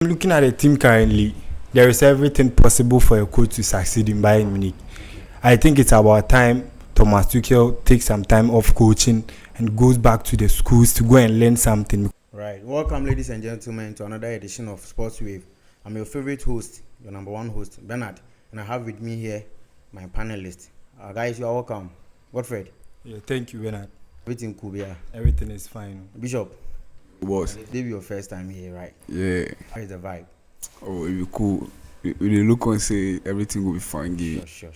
Looking at the team currently, there is everything possible for a coach to succeed in Bayern Munich. I think it's about time Thomas Tuchel takes some time off coaching and goes back to the schools to go and learn something. Right. Welcome, ladies and gentlemen, to another edition of Sports Wave. I'm your favorite host, your number one host, Bernard, and I have with me here my panelists. Guys, you are welcome. Godfred. Yeah, thank you, Bernard. Everything cool, yeah. Everything is fine. Bishop. Boss. This be your first time here, right? Yeah. How is the vibe? Oh, it be cool. We look and say everything will be fine. Yeah. Sure.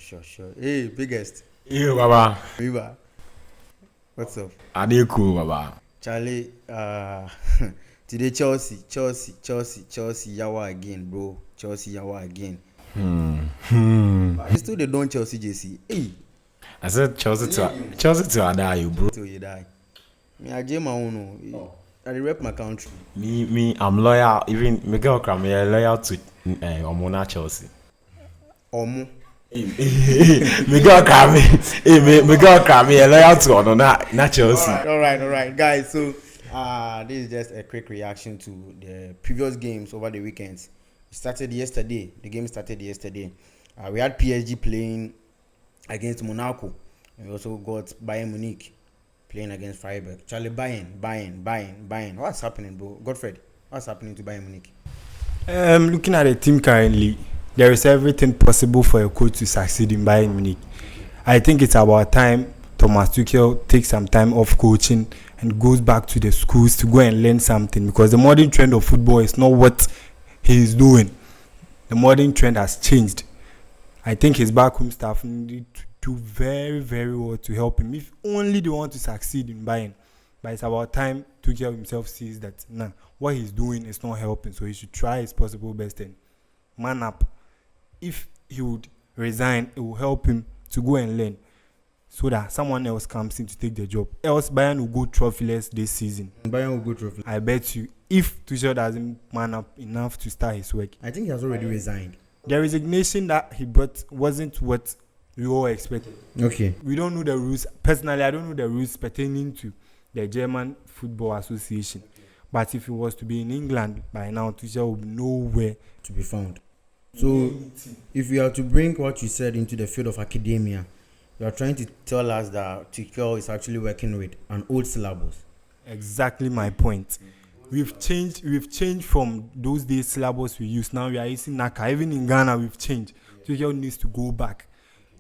Hey, biggest. Yo, Baba. Riva. What's up? Are they cool, Baba? Charlie, today Chelsea, Yawa again, bro. Chelsea, Yawa again. You still the don't Chelsea, JC. Hey. I said Chelsea to die, you bro. Till you die. Me, I jam my own. I rep my country. Me, I'm loyal. Even Miguel Cram, loyal to Omona Chelsea. Omo. Miguel Cram, loyal to Omona Chelsea. All right, guys. So, this is just a quick reaction to the previous games over the weekends. It started yesterday. The game started yesterday. We had PSG playing against Monaco, and we also got Bayern Munich playing against Freiburg. Charlie, Bayern. What's happening, bro? Godfred, what's happening to Bayern Munich? Looking at the team currently, there is everything possible for a coach to succeed in Bayern Munich. I think it's about time Thomas Tuchel takes some time off coaching and goes back to the schools to go and learn something, because the modern trend of football is not what he is doing. The modern trend has changed. I think his backroom staff need to do very, very well to help him, if only they want to succeed in Bayern. But it's about time Tuchel himself sees that what he's doing is not helping, so he should try his possible best and man up. If he would resign, it will help him to go and learn, so that someone else comes in to take the job. Else Bayern will go trophyless this season. Bayern will go trophyless. I bet you, if Tuchel doesn't man up enough to start his work. I think he has already resigned. The resignation that he brought wasn't what we all expected. Okay. We don't know the rules. Personally, I don't know the rules pertaining to the German Football Association. But if it was to be in England by now, Tuchel would be nowhere to be found. So, if we are to bring what you said into the field of academia, you are trying to tell us that Tuchel is actually working with an old syllabus. Exactly my point. We've changed from those days syllabus we used. Now we are using Naka. Even in Ghana, we've changed. Tuchel needs to go back.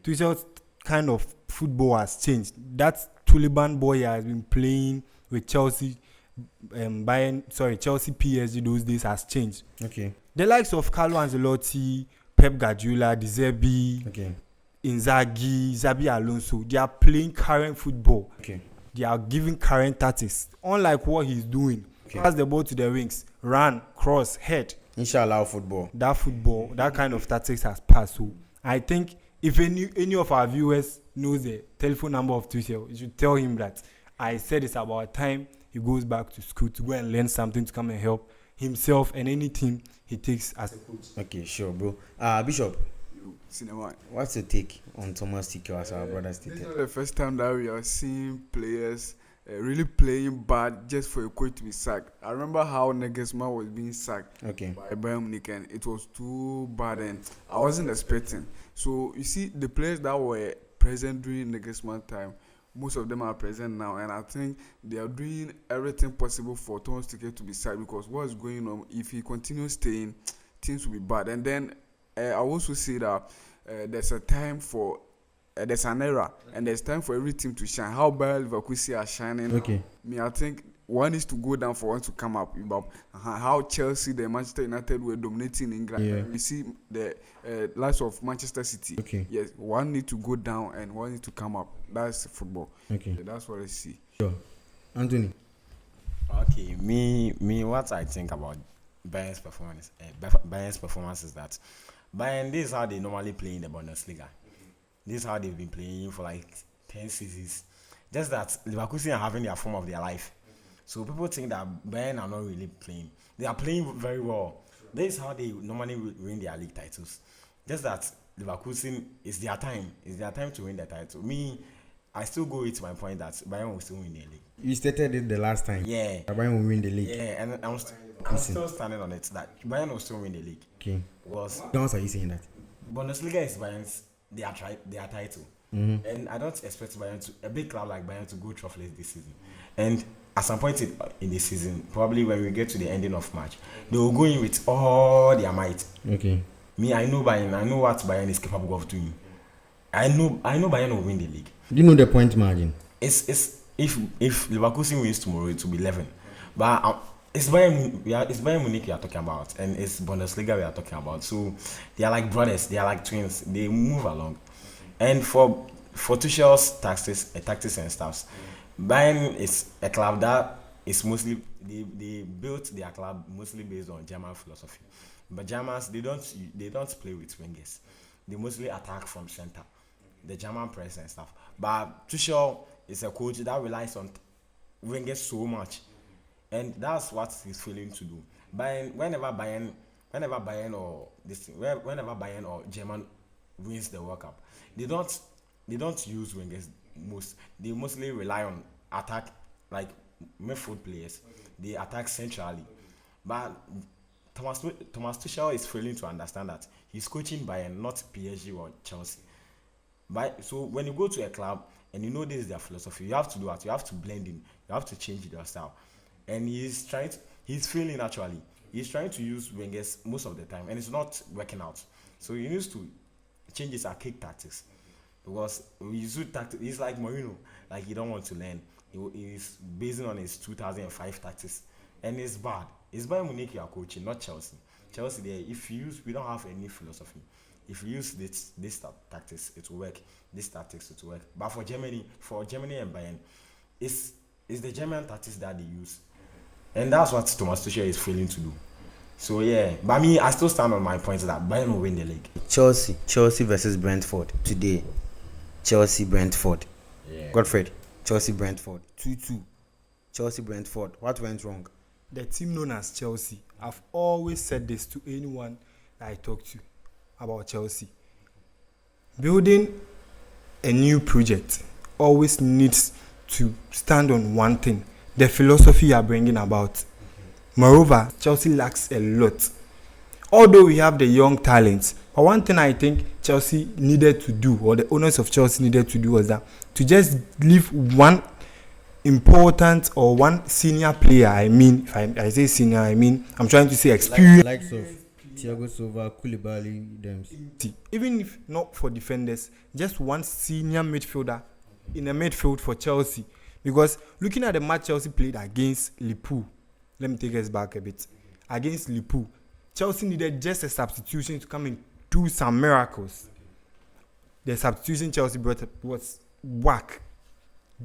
Tuchel's kind of football has changed. That Taliban boy has been playing with Chelsea, Chelsea PSG those days has changed. Okay. The likes of Carlo Ancelotti, Pep Guardiola, De Zerbi, Inzaghi, Xabi Alonso, they are playing current football. Okay. They are giving current tactics, unlike what he's doing. Pass the ball to the wings, run, cross, head. Inshallah, football. That kind of tactics has passed. So I think if any of our viewers knows the telephone number of Tuchel, you should tell him that I said it's about time he goes back to school to go and learn something to come and help himself and any team he takes as a coach. Okay, sure, bro. Bishop, what's your take on Thomas Tuchel as our brother stated? This is not the first time that we are seeing players really playing bad just for a coach to be sacked. I remember how Nagelsmann was being sacked by Bayern Munich, and it was too bad, and I wasn't expecting. So you see, the players that were present during Nagelsmann time, most of them are present now, and I think they are doing everything possible for Thomas Tuchel to be sacked, because what's going on, if he continues staying, things will be bad. And then I also see that there's a time for there's an era, and there's time for every team to shine. How Bayern Leverkusen are shining. Okay. I think one needs to go down for one to come up. How Chelsea, the Manchester United were dominating England. Yeah. We see the likes of Manchester City. Okay. Yes, one need to go down and one need to come up. That's football. Okay. That's what I see. Sure. Anthony. Okay, me, what I think about Bayern's performance is that Bayern, this is how they normally play in the Bundesliga. This is how they've been playing for like 10 seasons. Just that Leverkusen are having their form of their life. So people think that Bayern are not really playing. They are playing very well. This is how they normally win their league titles. Just that Leverkusen is their time. It's their time to win the title. I still go with my point that Bayern will still win the league. You stated it the last time. Yeah. Bayern will win the league. Yeah, and I'm still standing on it that Bayern will still win the league. Okay. Because Don't are you saying that? Bundesliga is Bayern's their title. Mm-hmm. And I don't expect a big club like Bayern to go trophyless this season. And at some point in the season, probably when we get to the ending of March, they will go in with all their might. Okay. Me, I know Bayern. I know what Bayern is capable of doing. I know Bayern will win the league. Do you know the point margin? It's if Leverkusen wins tomorrow, it will be 11. But it's Bayern Munich we are talking about, and it's Bundesliga we are talking about. So they are like brothers. They are like twins. They move along. And for Tuchel's tactics and stuff, Bayern is a club that is mostly they built their club mostly based on German philosophy. But Germans they don't play with wingers. They mostly attack from center, the German press and stuff. But Tuchel is a coach that relies on wingers so much, and that's what he's failing to do. Whenever Bayern or German wins the World Cup, they don't use wingers most. They mostly rely on attack, like midfield players. They attack centrally, but Thomas Tuchel is failing to understand that he's coaching Bayern, not PSG or Chelsea. So when you go to a club and you know this is their philosophy, you have to do that. You have to blend in. You have to change your style. And he's failing actually. He's trying to use wingers most of the time, and it's not working out. So he needs to change his archaic tactics, because we use tactics. He's like Mourinho, like he don't want to learn. He's basing on his 2005 tactics, and it's bad. It's Bayern Munich you are coaching, not Chelsea. Chelsea, we don't have any philosophy. If you use this tactics, it will work. This tactics, it will work. But for Germany and Bayern, it's the German tactics that they use, and that's what Thomas Tuchel is failing to do. So yeah, but me, I still stand on my point that Bayern will win the league. Chelsea versus Brentford today. Chelsea Brentford. Yeah. Godfred. Chelsea Brentford 2-2. Chelsea Brentford. What went wrong? The team known as Chelsea. I've always said this to anyone that I talk to about Chelsea. Building a new project always needs to stand on one thing: the philosophy you are bringing about. Moreover, Chelsea lacks a lot. Although we have the young talents, but one thing I think Chelsea needed to do, or the owners of Chelsea needed to do, was that to just leave one important or one senior player. I mean, if I say senior, I mean I'm trying to say experience. Likes of Thiago Silva, Koulibaly, them. Even if not for defenders, just one senior midfielder in the midfield for Chelsea. Because looking at the match Chelsea played against Liverpool, let me take us back a bit. Against Liverpool, Chelsea needed just a substitution to come and do some miracles. The substitution Chelsea brought was whack.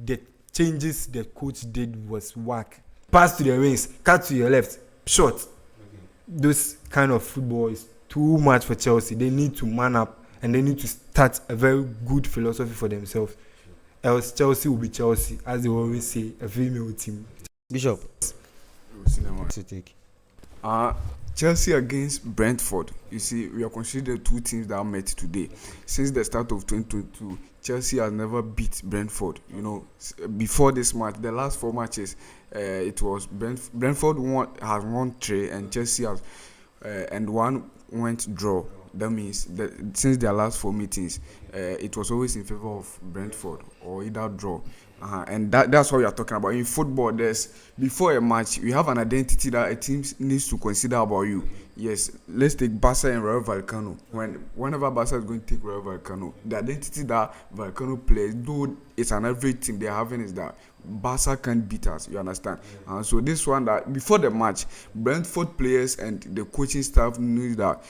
The changes the coach did was whack. Pass to the wings, cut to your left, short. This kind of football is too much for Chelsea. They need to man up, and they need to start a very good philosophy for themselves. Else Chelsea will be Chelsea, as they always say, a female team. Bishop. To take. Chelsea against Brentford. You see, we are considered two teams that met today. Since the start of 2022, Chelsea has never beat Brentford. You know, before this match, the last 4 matches, it was Brentford has won 3, and Chelsea has, and 1 went draw. That means that since their last 4 meetings, it was always in favor of Brentford or either draw. And that's what we are talking about. In football, before a match, you have an identity that a team needs to consider about you. Yes, let's take Barca and Rayo Vallecano. Whenever Barca is going to take Rayo Vallecano, the identity that Vallecano plays, though it's an average team they're having, is that Barca can't beat us. You understand? So this one, that before the match, Brentford players and the coaching staff knew that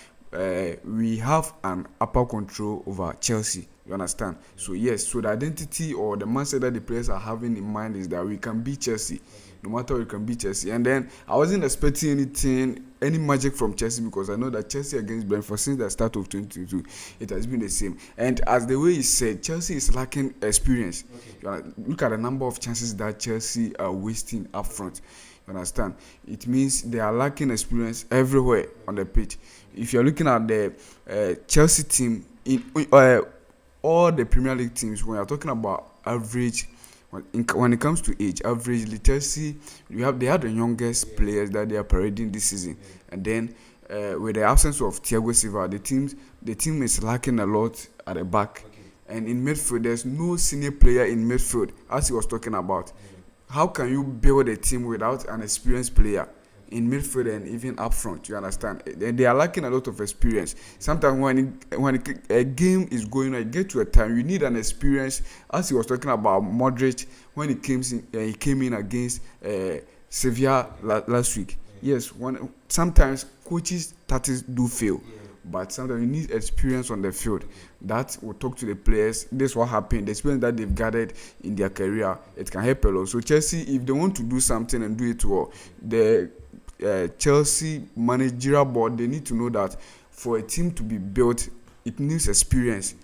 we have an upper control over Chelsea. You understand? So yes, so the identity or the mindset that the players are having in mind is that we can beat Chelsea. No matter what, we can beat Chelsea. And then I wasn't expecting any magic from Chelsea, because I know that Chelsea against Brentford, since the start of 2022, it has been the same. And as the way he said, Chelsea is lacking experience. Okay. Look at the number of chances that Chelsea are wasting up front. You understand? It means they are lacking experience everywhere on the pitch. If you're looking at the Chelsea team, in all the Premier League teams, when you're talking about average. When it comes to age, averagely Chelsea, they have the youngest players that they are parading this season, and then with the absence of Thiago Silva, the team is lacking a lot at the back, and in midfield there's no senior player in midfield, as he was talking about. How can you build a team without an experienced player in midfield and even up front? You understand? They are lacking a lot of experience. Sometimes when a game is going on, you get to a time you need an experience. As he was talking about Modric when he came in against Sevilla last week. Yes, sometimes coaches tactics do fail, but sometimes you need experience on the field. That will talk to the players. This is what happened. The experience that they've gathered in their career, it can help a lot. So Chelsea, if they want to do something and do it well, the Chelsea managerial board, they need to know that for a team to be built, it needs experience.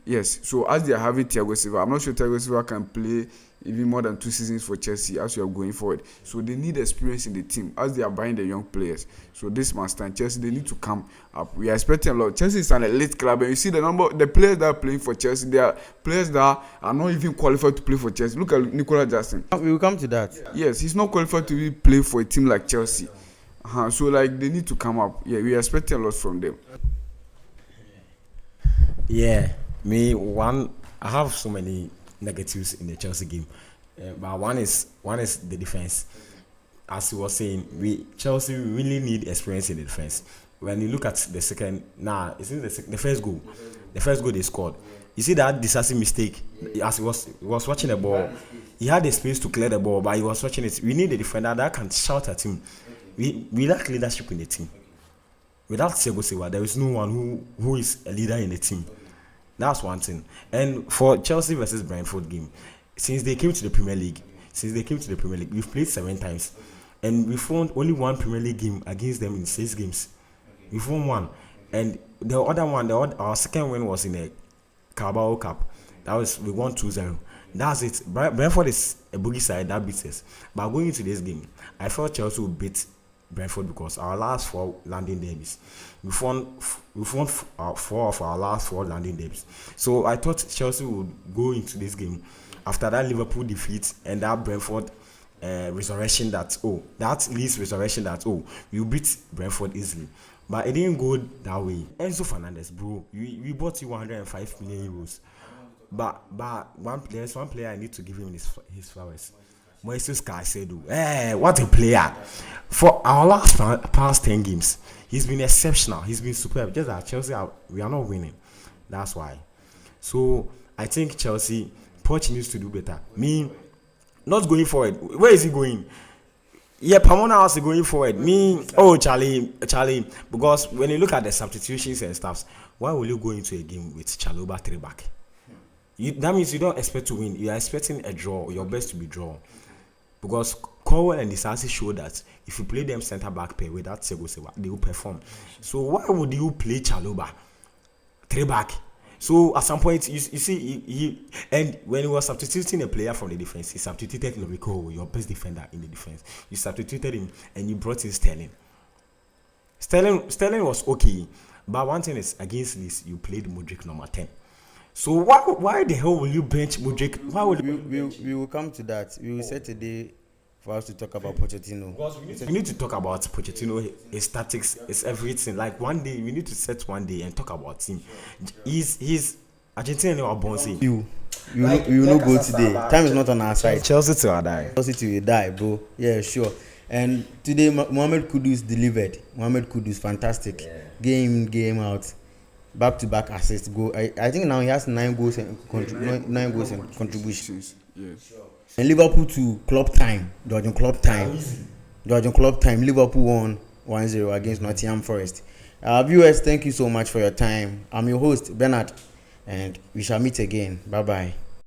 Yes, so as they are having Thiago Silva, I'm not sure Thiago Silva can play even more than 2 seasons for Chelsea as we are going forward. So they need experience in the team as they are buying the young players. So this must stand. Chelsea, they need to come up. We are expecting a lot. Chelsea is an elite club, and you see the players that are playing for Chelsea, they are players that are not even qualified to play for Chelsea. Look at Nicola Jackson. We will come to that. Yes, he's not qualified to play for a team like Chelsea. So like they need to come up. Yeah, we are expecting a lot from them. Yeah, I have so many negatives in the Chelsea game, but one is the defense. As you were saying, Chelsea really need experience in the defense. When you look at the first goal they scored. You see that decisive mistake. As he was watching the ball, he had the space to clear the ball, but he was watching it. We need a defender that can shout at him. We lack leadership in the team. Without Thiago Silva, there is no one who is a leader in the team. That's one thing. And for Chelsea versus Brentford game, since they came to the Premier League, we've played 7 times, and we've won only 1 Premier League game against them in 6 games. We've won 1, and the other one, our second win was in a Carabao Cup. We won 2-0. That's it. Brentford is a boogie side that beats us. But going into this game, I felt Chelsea would beat Brentford because our last 4 London derbies, we've won 4 of our last 4 London derbies. So I thought Chelsea would go into this game after that Liverpool defeat and that Brentford resurrection you beat Brentford easily. But it didn't go that way. Enzo Fernandez, bro, we bought you 105 million euros. But there's one player I need to give him his flowers. Moises Caicedo. What a player. For our past 10 games, he's been exceptional. He's been superb. Just that Chelsea, we are not winning. That's why. So, I think Chelsea, Poch needs to do better. Not going forward. Where is he going? Yeah, Pamona is going forward. Charlie. Because when you look at the substitutions and stuff, why will you go into a game with Chalobah 3 back? That means you don't expect to win. You are expecting a draw, your best to be draw. Because Cowell and Disasi show that if you play them centre back pair without Thiago Silva, they will perform. So why would you play Chalobah 3 back? So at some point, you see, and when he was substituting a player from the defense, he substituted Lorico, your best defender in the defense. You substituted him and you brought in Sterling. Sterling was okay, but one thing is against this, you played Modric number 10. So why the hell will you bench Modric? Why would we will come to that. We will set a day for us to talk about Pochettino. We need to talk about Pochettino, his tactics, his everything. Like one day, we need to set one day and talk about him. He's Argentinian or Bonsi. You will not go today. Time is not on our side. Chelsea till I die. Chelsea till you die, bro. Yeah, sure. And today, Mohamed Kudus delivered. Mohamed Kudus, fantastic. Yeah. Game out. Back-to-back assists. I think now he has 9 goals and contributions. Yes. And Liverpool to club time. Georgian club time. Liverpool won 1-0 against Nottingham Forest. Viewers, thank you so much for your time. I'm your host, Bernard, and we shall meet again. Bye-bye.